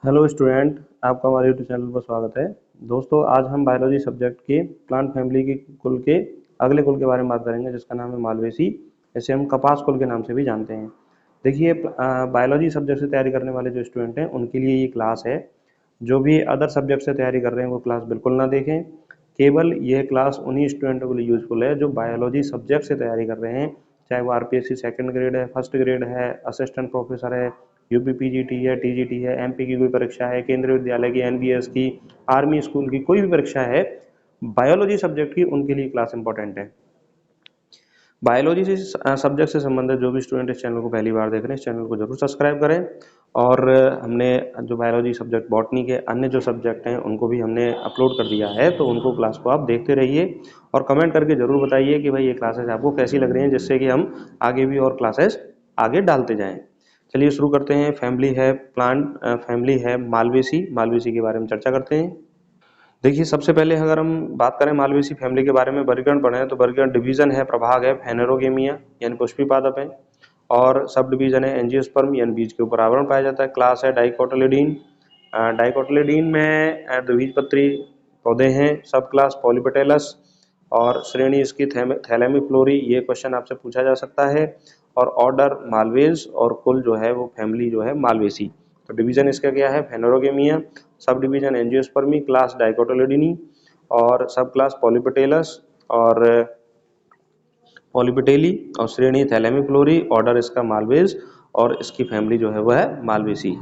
Hello student, आपका हमारे YouTube channel पर स्वागत है। दोस्तों, आज हम बायोलॉजी सब्जेक्ट के प्लांट फैमिली के कुल के अगले कुल के बारे में बात करेंगे, जिसका नाम है मालवेसी। इसे हम कपास कुल के नाम से भी जानते हैं। देखिए, बायोलॉजी सब्जेक्ट से तैयारी करने वाले जो स्टूडेंट हैं उनके लिए ये क्लास है। जो भी अदर सब्जेक्ट से तैयारी कर रहे हैं वो क्लास बिल्कुल ना देखें। केवल यह क्लास उन्हीं स्टूडेंटों के लिए यूजफुल है जो बायोलॉजी सब्जेक्ट से तैयारी कर रहे हैं, चाहे वो आरपीएससी सेकंड ग्रेड है, फर्स्ट ग्रेड है, असिस्टेंट प्रोफेसर है, यूपी पीजीटी है, टीजीटी है, एमपी की कोई परीक्षा है, केंद्रीय विद्यालय की, एनबीएस की, आर्मी स्कूल की कोई भी परीक्षा है, बायोलॉजी सब्जेक्ट की उनके लिए क्लास इंपॉर्टेंट है। बायोलॉजी से सब्जेक्ट से संबंधित जो भी स्टूडेंट इस चैनल को पहली बार देख रहे हैं, इस चैनल को जरूर सब्सक्राइब करें। और हमने जो बायोलॉजी सब्जेक्ट बॉटनी के अन्य जो सब्जेक्ट हैं उनको भी हमने अपलोड कर दिया है, तो उनको क्लास को आप देखते रहिए और कमेंट करके जरूर बताइए कि भाई ये क्लासेस आपको कैसी लग रही हैं, जिससे कि हम आगे भी और क्लासेस आगे डालते जाएं। चलिए शुरू करते हैं। फैमिली है प्लांट फैमिली है मालवेसी। मालवेसी के बारे में चर्चा करते हैं। देखिए, सबसे पहले अगर हम बात करें मालवेसी फैमिली के बारे में, वर्गीकरण पढ़ें तो वर्गीकरण डिवीजन है, प्रभाग है फेनेरोगेमिया यानी पुष्पी पादप है, और सब डिवीजन है एंजियोस्पर्म यानी बीज के ऊपर आवरण पाया जाता है। क्लास है डाइकोटिलेडीन। डाइकोटिलेडीन में द्विबीजपत्री पौधे हैं। सब क्लास पॉलीपेटेलस, और श्रेणी इसकी थैलेमिफ्लोरी। ये क्वेश्चन आपसे पूछा जा सकता है। और ऑर्डर मालवेज, और कुल जो है वो फैमिली जो है मालवेसी। तो डिवीजन इसका क्या है? फेनेरोगेमिया, सब डिवीजन एंजियोस्पर्मी, क्लास डाइकोटिलेडीनी, और सब क्लास पॉलीपेटेलस और पॉलीपेटेली, और श्रेणी थैलेमिफ्लोरी, ऑर्डर इसका मालवेज, और इसकी फैमिली जो है वह है मालवेसी।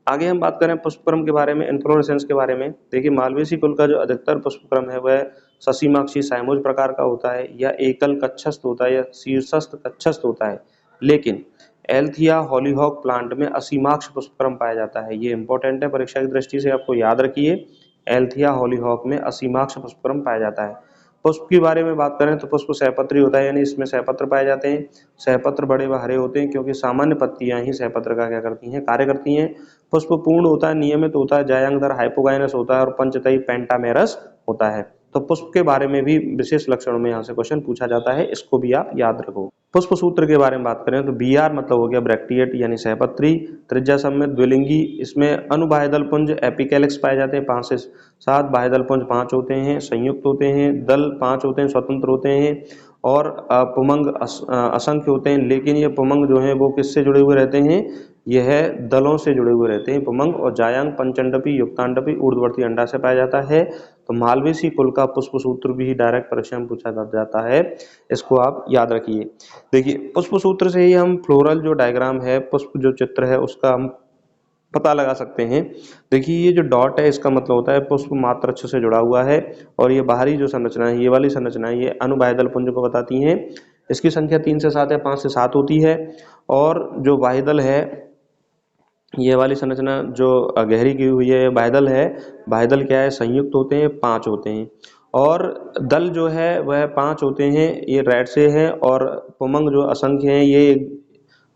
आगे हम बात करें पुष्पक्रम के बारे में, इन्फ्लोरेसेंस के बारे में। देखिए, मालवेसी कुल का जो अधिकतर पुष्पक्रम है वह ससीमाक्षी साइमोज प्रकार का होता है, या एकल कक्षस्थ होता है, या शीर्षस्थ कक्षस्थ होता है। लेकिन एल्थिया हॉलीहॉक प्लांट में असीमाक्ष पुष्पक्रम पाया जाता है। ये इंपॉर्टेंट है, परीक्षा की दृष्टि से आपको याद रखिए। एल्थिया हॉलीहॉक में असीमाक्ष पुष्पक्रम पाया जाता है। पुष्प के बारे में बात करें तो पुष्प सहपत्री होता है, यानी इसमें सहपत्र पाए जाते हैं। सहपत्र बड़े व हरे होते हैं, क्योंकि सामान्य पत्तियां ही सहपत्र का क्या करती हैं? कार्य करती हैं। पुष्प पूर्ण होता है, नियमित होता है, जायांगदर हाइपोगाइनस होता है, और पंचतई पेंटामेरस होता है। तो पुष्प के बारे में भी विशेष लक्षणों में यहाँ से क्वेश्चन पूछा जाता है, इसको भी आप याद रखो। पुष्प सूत्र के बारे में बात करें तो बीआर मतलब हो गया ब्रैक्टिएट यानी सहपत्री। त्रिज्या सममित द्विलिंगी, इसमें अनुबाह्यदल पुंज एपिकैलिक्स पाए जाते हैं, 5 से 7 बाह्यदल पुंज 5 होते हैं, संयुक्त होते हैं, दल 5 होते हैं, स्वतंत्र होते हैं, और पुमंग असंख्य होते हैं। लेकिन ये पुमंग जो है वो किससे जुड़े हुए रहते हैं? यह दलों से जुड़े हुए रहते हैं पुमंग। और जायांग पंचंडपी युक्तांडपी ऊर्ध्ववर्ती अंडा से पाया जाता है। तो मालवेसी कुल का पुष्प सूत्र भी डायरेक्ट परीक्षा में पूछा जाता है, इसको आप याद रखिए। देखिए, पुष्प सूत्र से ही हम फ्लोरल जो डायग्राम है, पुष्प जो चित्र है, उसका हम पता लगा सकते हैं। देखिए, ये जो डॉट है इसका मतलब होता है पुष्प मात्र अक्ष से जुड़ा हुआ है, और ये बाहरी जो संरचना है, ये वाली संरचना है, ये अनुबाह्यदल पुंज को बताती हैं। इसकी संख्या 3 से 7 या 5 से 7 होती है। और जो बाह्यदल है, ये वाली संरचना जो गहरी की हुई है, बाह्यदल है। बाह्यदल क्या है? संयुक्त होते हैं, 5 होते हैं। और दल जो है वह 5 होते हैं, ये रेड से है। और पुमंग जो असंख्य हैं, ये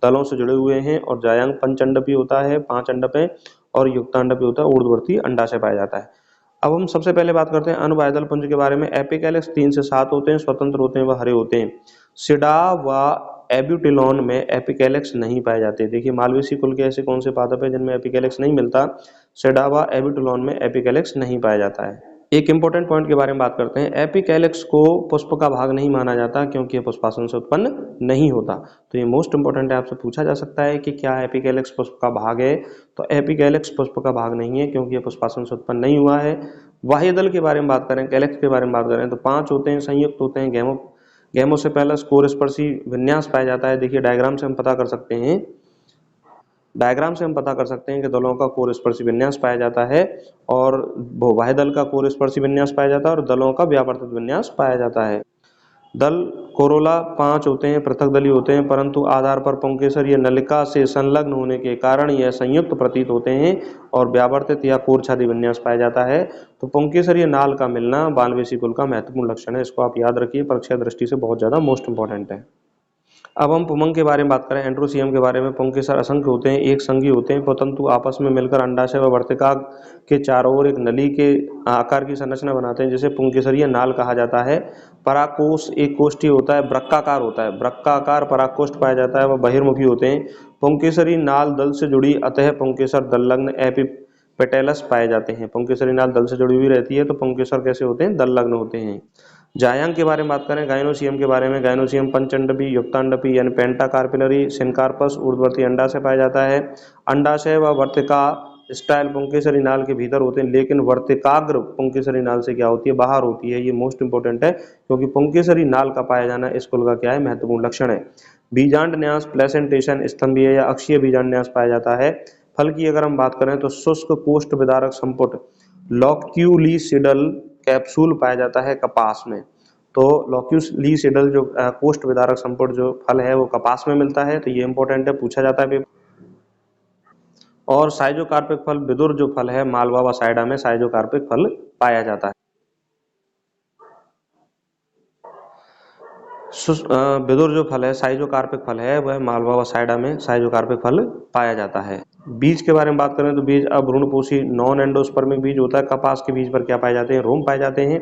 दलों से जुड़े हुए हैं। और जायांग पंचंडपी होता है, 5 अंडप है, और युक्तांडपी होता है, ऊर्ध्ववर्ती अंडा से पाया जाता है। अब हम सबसे पहले बात करते हैं अनुबाह्यदल पुंज के बारे में। एपिकैलिक्स 3 से 7 होते हैं, स्वतंत्र होते हैं, वह हरे होते हैं। सिडा व एब्यूटिलॉन में एपिकैलिक्स नहीं पाए जाते। देखिए, मालवेसी कुल के ऐसे कौन से पादप है जिनमें एपिकैलिक्स नहीं मिलता? सिडा व एब्यूटिलॉन में एपिकैलिक्स नहीं पाया जाता है। एक इंपॉर्टेंट पॉइंट के बारे में बात करते हैं। एपिकैलिक्स को पुष्प का भाग नहीं माना जाता, क्योंकि यह पुष्पासन से उत्पन्न नहीं होता। तो ये मोस्ट इंपॉर्टेंट है, आपसे पूछा जा सकता है कि क्या एपिकैलिक्स पुष्प का भाग है? तो एपिकैलिक्स पुष्प का भाग नहीं है, क्योंकि यह पुष्पासन से उत्पन्न नहीं हुआ है। बाह्यदल के बारे में बात करें, कैलेक्स के बारे में बात करें तो 5 होते हैं, संयुक्त होते हैं, गेमोसेपेलस कोरस्पर्शी विन्यास पाया जाता है। देखिए, डायग्राम से हम पता कर सकते हैं, कि दलों का कोरस्पर्शी विन्यास पाया जाता है, और बाह्यदल का कोरस्पर्शी विन्यास पाया जाता है, और दलों का व्यावर्तित विन्यास पाया जाता है। दल कोरोला 5 होते हैं, पृथक दली होते हैं, परंतु आधार पर पुंकेसर या नलिका से संलग्न होने के कारण यह संयुक्त प्रतीत होते हैं, और व्यावर्तित या कोरछादी विन्यास पाया जाता है। तो पुंकेसर या नाल का मिलना मालवेसी कुल का महत्वपूर्ण लक्षण है, इसको आप याद रखिए, परीक्षा दृष्टि से बहुत ज्यादा मोस्ट इंपॉर्टेंट है। अब हम पुमंग के बारे में बात करें, एंड्रोसियम के बारे में। पुंकेसर असंख्य होते हैं, एक संघी होते हैं, परंतु आपस में मिलकर अंडाशय व वर्तिका के चारों ओर एक नली के आकार की संरचना बनाते हैं, जिसे पुंकेसरीय नाल कहा जाता है। परागकोश एक कोष्ठी होता है, वृक्काकार होता है, वृक्काकार परागकोष्ठ पाया जाता है, वह बहिर्मुखी होते हैं। पुंकेसरी नाल दल से जुड़ी, अतः पुंकेसर दलग्न पेटेलस पाए जाते हैं। पुंकेसरी नाल दल से जुड़ी हुई रहती है, तो पुंकेसर कैसे होते हैं, दल लग्न होते हैं। जायांग के बारे में बात करें, गायनोसियम के बारे में, गायनोसियम पंचअंडपी, युक्तांडपी यानी पेंटाकार्पिलरी, सिनकार्पस ऊर्ध्ववर्ती अंडा से पाया जाता है। अंडाशय व वर्तिका स्टाइल पुंकेसरी नाल के भीतर होते हैं, लेकिन वर्तिकाग्र पुंकेसरी नाल से क्या होती है, बाहर होती है। ये मोस्ट इंपोर्टेंट है, क्योंकि पुंकेसरी नाल का पाया जाना इस कुल का क्या है, महत्वपूर्ण लक्षण है। बीजांड न्यास प्लेसेंटेशन स्तंभीय या अक्षीय बीजांड न्यास पाया जाता है। फल की अगर हम बात करें तो शुष्क कोष्ठ विदारक संपुट लॉक्यूलिसिडल कैप्सूल पाया जाता है कपास में। तो लॉक्यूलिसिडल जो कोष्ठ विदारक संपुट जो फल है वो कपास में मिलता है, तो ये इंपॉर्टेंट है, पूछा जाता है। और साइजोकार्पिक फल विदुर जो फल है मालवा व साइडा में साइजोकार्पिक फल पाया जाता है। विदुर जो फल है साइजोकार्पिक फल है वह मालवा व साइडा में साइजोकार्पिक फल पाया जाता है। बीज के बारे में बात करें तो बीज अभ्रूणपोषी नॉन एंडोस्पर्मिक बीज होता है। कपास के बीज पर क्या पाए जाते हैं, रोम पाए जाते हैं।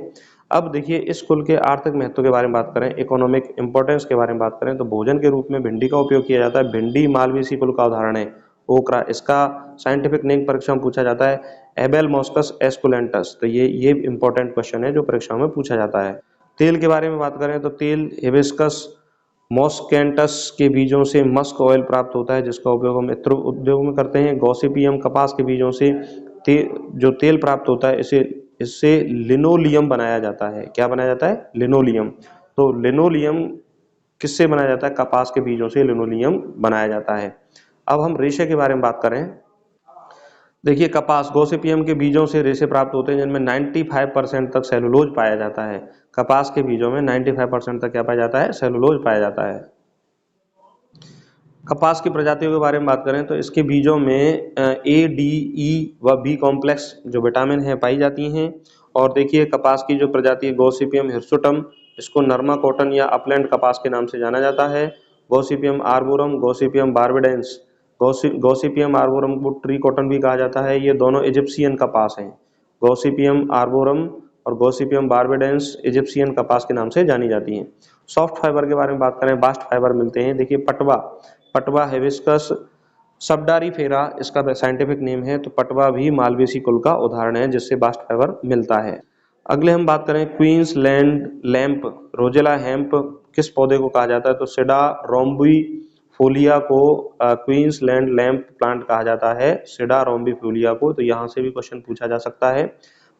अब देखिए इस कुल के आर्थिक महत्व के बारे में बात करें, इकोनॉमिक इंपॉर्टेंस के बारे में बात करें तो भोजन के रूप में भिंडी का उपयोग किया जाता है। भिंडी मालवेसी कुल का उदाहरण है। ओकरा, इसका साइंटिफिक नेम परीक्षा में पूछा जाता है एबेलमॉस्कस एस्कुलेंटस। तो ये इंपॉर्टेंट क्वेश्चन है जो परीक्षा में पूछा जाता है। तेल के बारे में बात करें तो तेल हिबिस्कस मॉस्केंटस के बीजों से मस्क ऑयल प्राप्त होता है, जिसका उपयोग हम इत्र उद्योग में करते हैं। गॉसिपियम कपास के बीजों से जो तेल प्राप्त होता है इससे लिनोलियम बनाया जाता है। क्या बनाया जाता है, लिनोलियम। तो लिनोलियम किससे बनाया जाता है, कपास के बीजों से लिनोलियम बनाया जाता है। अब हम रेशे के बारे में बात करें, देखिए कपास गॉसिपियम के बीजों से रेशे प्राप्त होते हैं जिनमें 95% तक सेलुलोज पाया जाता है। कपास के बीजों में 95% तक क्या पाया जाता है, सेलुलोज पाया जाता है। कपास की प्रजातियों के बारे में बात करें तो इसके बीजों में ए, डी, ई व बी कॉम्प्लेक्स जो विटामिन है पाई जाती हैं। और देखिए कपास की जो प्रजाति है गॉसिपियम हिर्सुटम, इसको नरमा कॉटन या अपलैंड कपास के नाम से जाना जाता है। Gossypium arboreum, Gossypium barbadense, Gossypium arboreum को ट्री कॉटन भी कहा जाता है। ये दोनों इजिप्शियन कपास हैं। गॉसिपियम आर्बोरम और गॉसिपियम बारबेडेंस इजिप्शियन कपास के नाम से जानी जाती हैं। सॉफ्ट फाइबर के बारे में बात करें, बास्ट फाइबर मिलते हैं। देखिए पटवा हिबिस्कस सबडारीफेरा इसका साइंटिफिक नेम है। तो पटवा भी मालवेसी कुल का उदाहरण है जिससे बास्ट फाइबर मिलता है। अगले हम बात करें क्वींसलैंड लैंप रोजेला हेम्प किस पौधे को कहा जाता है, तो सिडा रोम्बिफोलिया को क्वींसलैंड लैंप प्लांट कहा जाता है, सिडा रोम्बिफोलिया को। तो यहाँ से भी क्वेश्चन पूछा जा सकता है।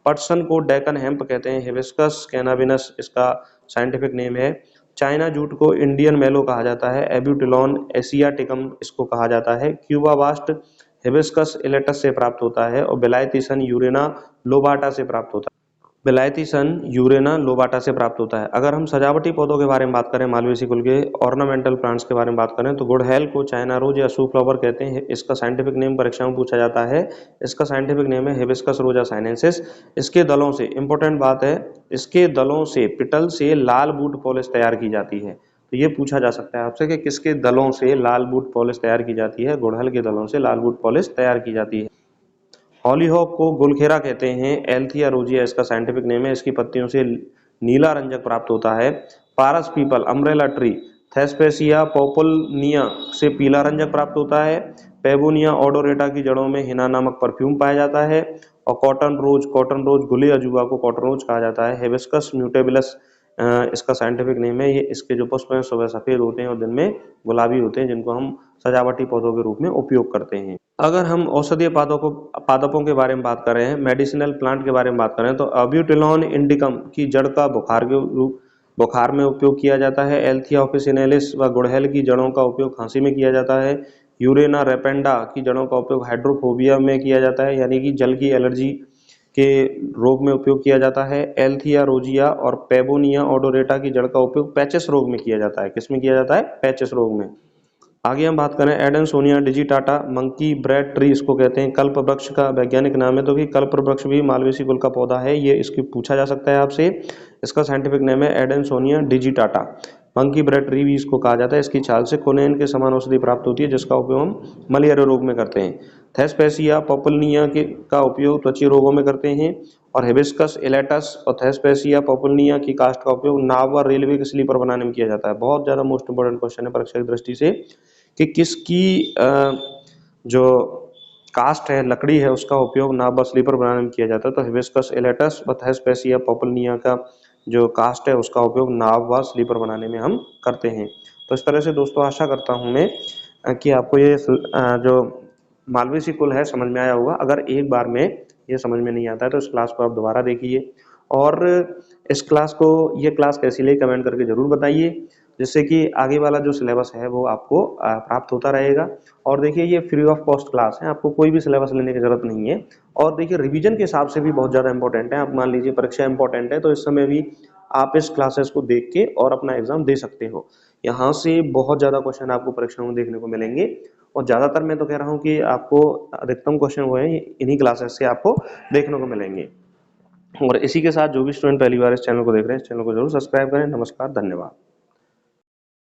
पटसन को डेकन हेम्प कहते हैं। हिबिस्कस कैनाबिनस इसका साइंटिफिक नेम है। चाइना जूट को इंडियन मेलो कहा जाता है। एब्यूटिलॉन एशियाटिकम इसको कहा जाता है। क्यूबा वास्ट हिबिस्कस इलेटस से प्राप्त होता है और बेलायती सन यूरेना लोबाटा से प्राप्त होता है। बेलायती सन यूरेना लोबाटा से प्राप्त होता है। अगर हम सजावटी पौधों के बारे में बात करें, मालवेसी कुल के ऑर्नामेंटल प्लांट्स के बारे में बात करें तो गुड़हल को चाइना रोज या शू फ्लावर कहते हैं। इसका साइंटिफिक नेम परीक्षा में पूछा जाता है। इसका साइंटिफिक नेम है हिबिस्कस रोजा साइनेंसिस। इसके दलों से इंपॉर्टेंट बात है, इसके दलों से पिटल से लाल बूट पॉलिश तैयार की जाती है। तो ये पूछा जा सकता है आपसे कि किसके दलों से लाल बूट पॉलिश तैयार की जाती है, गुड़हल के दलों से लाल बूट पॉलिश तैयार की जाती है। हॉलीहॉक को गुलखेरा कहते हैं। एल्थिया रोजिया इसका साइंटिफिक नेम है। इसकी पत्तियों से नीला रंजक प्राप्त होता है। पारस पीपल अम्ब्रेला ट्री थेस्पेसिया पोपुलनिया से पीला रंजक प्राप्त होता है। पेबोनिया ओडोरेटा की जड़ों में हिना नामक परफ्यूम पाया जाता है। और कॉटन रोज गुले अजूबा को कॉटन रोज कहा जाता है। हिबिस्कस म्यूटेबिलस इसका साइंटिफिक नेम है। ये इसके जो पुष्प हैं सुबह सफेद होते हैं और दिन में गुलाबी होते हैं, जिनको हम सजावटी पौधों के रूप में उपयोग करते हैं। अगर हम औषधीय पादपों के बारे में बात करें, मेडिसिनल प्लांट के बारे में बात करें तो अब्यूटिलॉन इंडिकम की जड़ का बुखार में उपयोग किया जाता है। एल्थिया ऑफिसिनेलिस व गुड़हल की जड़ों का उपयोग खांसी में किया जाता है। यूरेना रेपेंडा की जड़ों का उपयोग हाइड्रोफोबिया में किया जाता है, यानी कि जल की एलर्जी के रोग में उपयोग किया जाता है। एल्थिया रोजिया और पेबोनिया ओडोरेटा की जड़ का उपयोग पैचेस रोग में किया जाता है। किस में किया जाता है, पैचेस रोग में। आगे हम बात करें एडेंसोनिया डिजिटाटा मंकी ब्रेड ट्री इसको कहते हैं। कल्प वृक्ष का वैज्ञानिक नाम है, तो कि कल्प वृक्ष भी मालवेसी कुल का पौधा है। ये इसकी पूछा जा सकता है आपसे। इसका साइंटिफिक नेम है एडेंसोनिया डिजिटाटा। मंकी ब्रेड ट्री भी इसको कहा जाता है। इसकी छाल से कोनेन के समान औषधि प्राप्त होती है, जिसका उपयोग हम मलेरिया रोग में करते हैं। थेस्पेसिया पोपुलनिया का उपयोग त्वचा रोगों में करते हैं। और हिबिस्कस इलेटस और थेस्पेसिया पोपुलनिया की कास्ट का उपयोग नाव व रेलवे के स्लीपर बनाने में किया जाता है। बहुत ज्यादा मोस्ट इंपोर्टेंट क्वेश्चन है परीक्षा की दृष्टि से कि किसकी जो कास्ट है, लकड़ी है, उसका उपयोग नाव व स्लीपर बनाने में किया जाता है। तो हिबिस्कस एलेटस व थैस्पेसिया पोपलनिया का जो कास्ट है उसका उपयोग नाव व स्लीपर बनाने में हम करते हैं। तो इस तरह से दोस्तों आशा करता हूँ मैं कि आपको ये जो मालवेसी कुल है समझ में आया होगा। अगर एक बार में ये समझ में नहीं आता है तो इस क्लास को आप दोबारा देखिए और इस क्लास को ये क्लास कैसी लगी कमेंट करके जरूर बताइए, जिससे कि आगे वाला जो सिलेबस है वो आपको प्राप्त होता रहेगा। और देखिए ये फ्री ऑफ कॉस्ट क्लास है, आपको कोई भी सिलेबस लेने की जरूरत नहीं है। और देखिए रिवीजन के हिसाब से भी बहुत ज़्यादा इंपॉर्टेंट है। आप मान लीजिए परीक्षा इंपॉर्टेंट है तो इस समय भी आप इस क्लासेस को देख के और अपना एग्जाम दे सकते हो। यहाँ से बहुत ज़्यादा क्वेश्चन आपको परीक्षा में देखने को मिलेंगे और ज़्यादातर मैं तो कह रहा हूँ कि आपको अधिकतम क्वेश्चन वो है इन्हीं क्लासेस से आपको देखने को मिलेंगे। और इसी के साथ जो भी स्टूडेंट पहली बार इस चैनल को देख रहे हैं इस चैनल को जरूर सब्सक्राइब करें। नमस्कार, धन्यवाद।